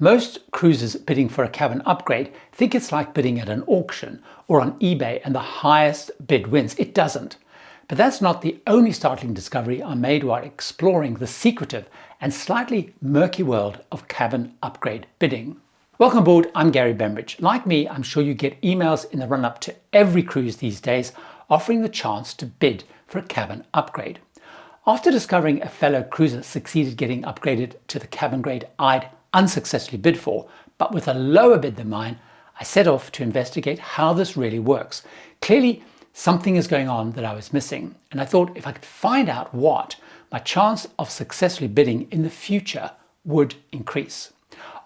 Most cruisers bidding for a cabin upgrade think it's like bidding at an auction or on eBay and the highest bid wins. It doesn't. But that's not the only startling discovery I made while exploring the secretive and slightly murky world of cabin upgrade bidding. Welcome aboard, I'm Gary Bembridge. Like me, I'm sure you get emails in the run-up to every cruise these days offering the chance to bid for a cabin upgrade. After discovering a fellow cruiser succeeded getting upgraded to the cabin grade I'd unsuccessfully bid for, but with a lower bid than mine, I set off to investigate how this really works. Clearly, something is going on that I was missing, and I thought if I could find out what, my chance of successfully bidding in the future would increase.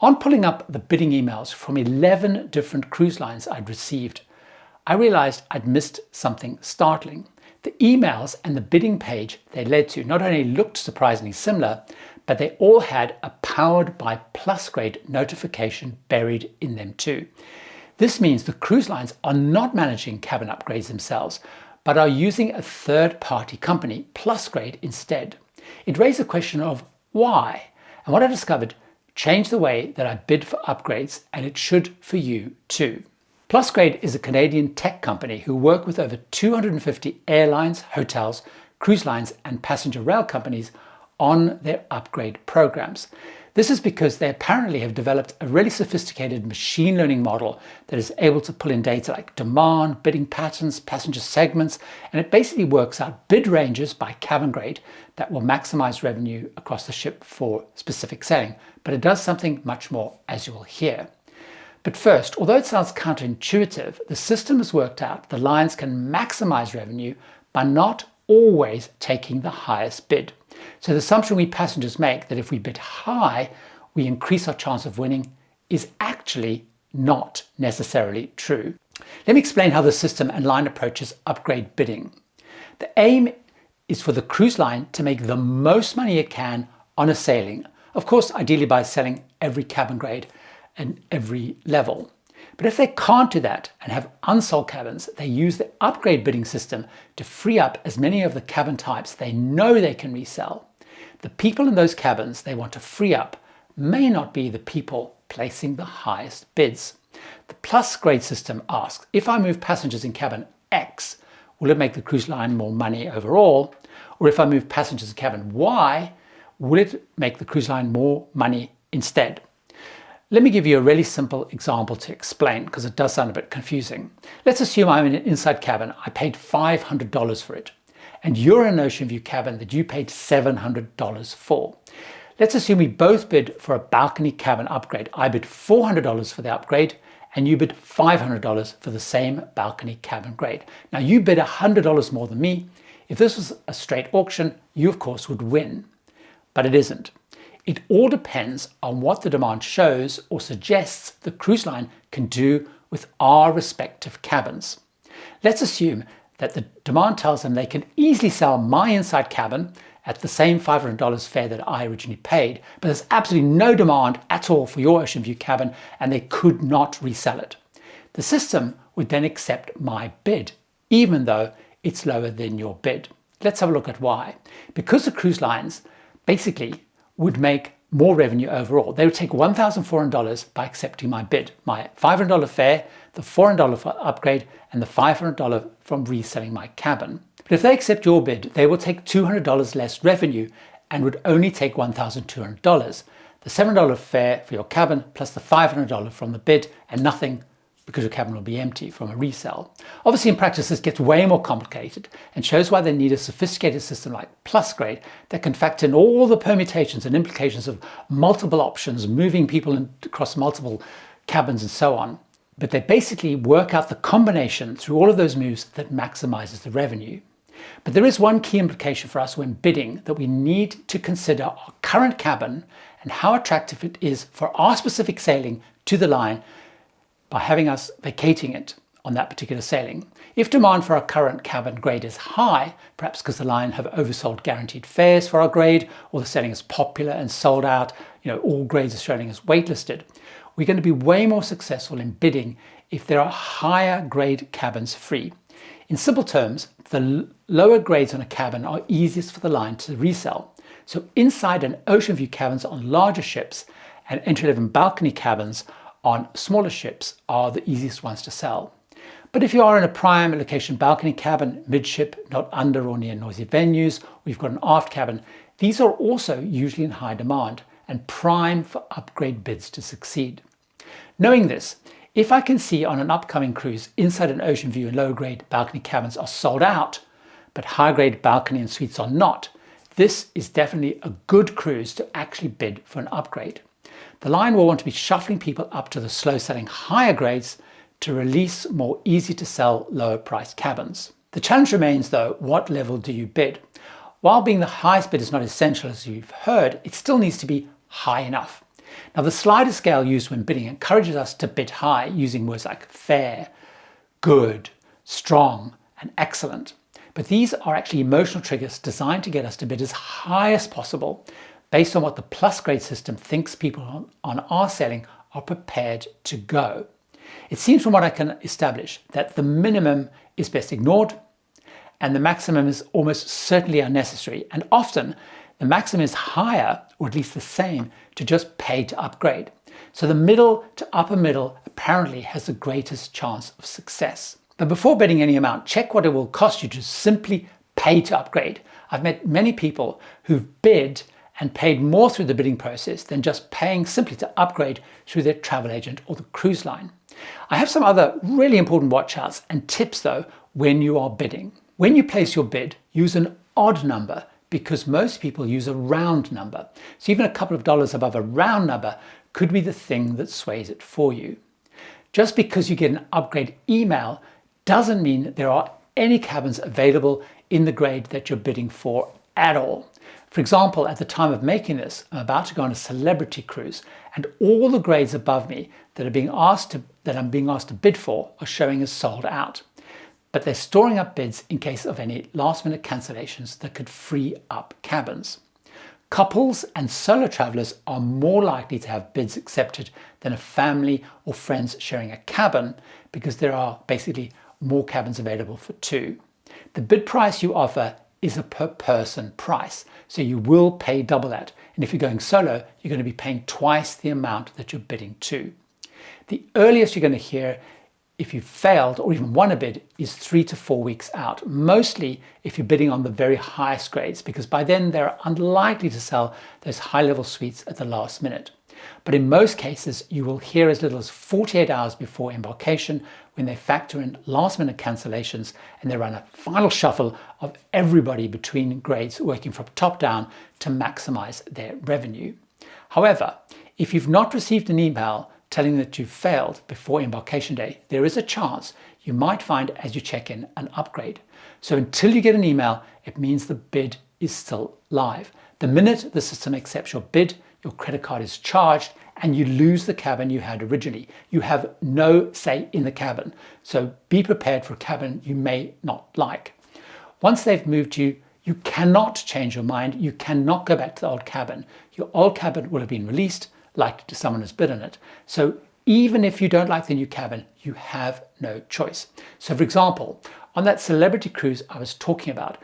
On pulling up the bidding emails from 11 different cruise lines I'd received, I realized I'd missed something startling. The emails and the bidding page they led to not only looked surprisingly similar, but they all had a powered by Plusgrade notification buried in them too. This means the cruise lines are not managing cabin upgrades themselves, but are using a third-party company, Plusgrade, instead. It raised the question of why, and what I discovered changed the way that I bid for upgrades, and it should for you too. Plusgrade is a Canadian tech company who work with over 250 airlines, hotels, cruise lines, and passenger rail companies on their upgrade programs. This is because they apparently have developed a really sophisticated machine learning model that is able to pull in data like demand, bidding patterns, passenger segments, and it basically works out bid ranges by cabin grade that will maximize revenue across the ship for specific sailing. But it does something much more, as you will hear. But first, although it sounds counterintuitive, the system has worked out the lines can maximize revenue by not always taking the highest bid. So the assumption we passengers make that if we bid high, we increase our chance of winning is actually not necessarily true. Let me explain how the system and line approaches upgrade bidding. The aim is for the cruise line to make the most money it can on a sailing. Of course, ideally by selling every cabin grade and every level. But if they can't do that and have unsold cabins, they use the upgrade bidding system to free up as many of the cabin types they know they can resell. The people in those cabins they want to free up may not be the people placing the highest bids. The Plusgrade system asks, if I move passengers in cabin X, will it make the cruise line more money overall? Or if I move passengers in cabin Y, will it make the cruise line more money instead? Let me give you a really simple example to explain because it does sound a bit confusing. Let's assume I'm in an inside cabin. I paid $500 for it. And you're in an Ocean View cabin that you paid $700 for. Let's assume we both bid for a balcony cabin upgrade. I bid $400 for the upgrade and you bid $500 for the same balcony cabin grade. Now you bid $100 more than me. If this was a straight auction, you of course would win, but it isn't. It all depends on what the demand shows or suggests the cruise line can do with our respective cabins. Let's assume that the demand tells them they can easily sell my inside cabin at the same $500 fare that I originally paid, but there's absolutely no demand at all for your Ocean View cabin and they could not resell it. The system would then accept my bid, even though it's lower than your bid. Let's have a look at why. Because the cruise lines basically would make more revenue overall. They would take $1,400 by accepting my bid, my $500 fare, the $400 for upgrade, and the $500 from reselling my cabin. But if they accept your bid, they will take $200 less revenue and would only take $1,200. The $700 fare for your cabin plus the $500 from the bid and nothing because your cabin will be empty from a resale. Obviously in practice this gets way more complicated and shows why they need a sophisticated system like Plusgrade that can factor in all the permutations and implications of multiple options, moving people across multiple cabins and so on. But they basically work out the combination through all of those moves that maximizes the revenue. But there is one key implication for us when bidding that we need to consider our current cabin and how attractive it is for our specific sailing to the line by having us vacating it on that particular sailing. If demand for our current cabin grade is high, perhaps because the line have oversold guaranteed fares for our grade, or the sailing is popular and sold out, all grades are showing as waitlisted, we're going to be way more successful in bidding if there are higher grade cabins free. In simple terms, the lower grades on a cabin are easiest for the line to resell. So inside and Ocean View cabins on larger ships and entry-level balcony cabins on smaller ships are the easiest ones to sell. But if you are in a prime location balcony cabin, midship, not under or near noisy venues, or you've got an aft cabin, these are also usually in high demand and prime for upgrade bids to succeed. Knowing this, if I can see on an upcoming cruise inside an ocean view and lower grade balcony cabins are sold out, but high grade balcony and suites are not, this is definitely a good cruise to actually bid for an upgrade. The line will want to be shuffling people up to the slow selling higher grades to release more easy to sell lower priced cabins. The challenge remains though, what level do you bid? While being the highest bid is not essential as you've heard, it still needs to be high enough. Now the slider scale used when bidding encourages us to bid high using words like fair, good, strong and excellent. But these are actually emotional triggers designed to get us to bid as high as possible based on what the Plusgrade system thinks people on our sailing are prepared to go. It seems from what I can establish that the minimum is best ignored and the maximum is almost certainly unnecessary, and often the maximum is higher or at least the same to just pay to upgrade. So the middle to upper middle apparently has the greatest chance of success. But before bidding any amount, check what it will cost you to simply pay to upgrade. I've met many people who've bid and paid more through the bidding process than just paying simply to upgrade through their travel agent or the cruise line. I have some other really important watch outs and tips though when you are bidding. When you place your bid, use an odd number because most people use a round number. So even a couple of dollars above a round number could be the thing that sways it for you. Just because you get an upgrade email doesn't mean that there are any cabins available in the grade that you're bidding for at all. For example, at the time of making this, I'm about to go on a celebrity cruise and all the grades above me that I'm being asked to bid for are showing as sold out. But they're storing up bids in case of any last minute cancellations that could free up cabins. Couples and solo travelers are more likely to have bids accepted than a family or friends sharing a cabin because there are basically more cabins available for two. The bid price you offer is a per person price, so you will pay double that. And if you're going solo, you're going to be paying twice the amount that you're bidding to. The earliest you're going to hear if you've failed or even won a bid is 3 to 4 weeks out, mostly if you're bidding on the very highest grades, because by then they're unlikely to sell those high-level suites at the last minute. But in most cases, you will hear as little as 48 hours before embarkation when they factor in last-minute cancellations and they run a final shuffle of everybody between grades working from top down to maximize their revenue. However, if you've not received an email telling that you've failed before embarkation day, there is a chance you might find as you check in an upgrade. So until you get an email, it means the bid is still live. The minute the system accepts your bid, your credit card is charged and you lose the cabin you had originally. You have no say in the cabin. So be prepared for a cabin you may not like. Once they've moved you, you cannot change your mind. You cannot go back to the old cabin. Your old cabin will have been released, likely to someone who's bid on it. So even if you don't like the new cabin, you have no choice. So for example, on that celebrity cruise I was talking about,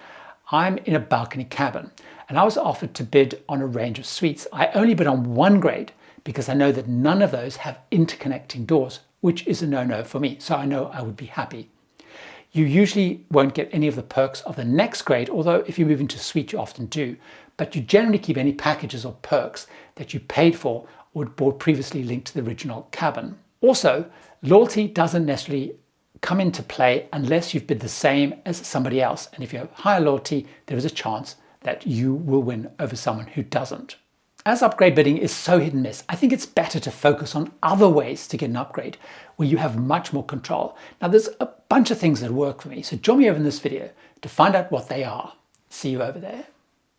I'm in a balcony cabin and I was offered to bid on a range of suites. I only bid on one grade because I know that none of those have interconnecting doors, which is a no-no for me. So I know I would be happy. You usually won't get any of the perks of the next grade, although if you move into suite, you often do. But you generally keep any packages or perks that you paid for or bought previously linked to the original cabin. Also, loyalty doesn't necessarily come into play unless you've bid the same as somebody else. And if you have higher loyalty, there is a chance that you will win over someone who doesn't. As upgrade bidding is so hit and miss, I think it's better to focus on other ways to get an upgrade where you have much more control. Now there's a bunch of things that work for me, so join me over in this video to find out what they are. See you over there.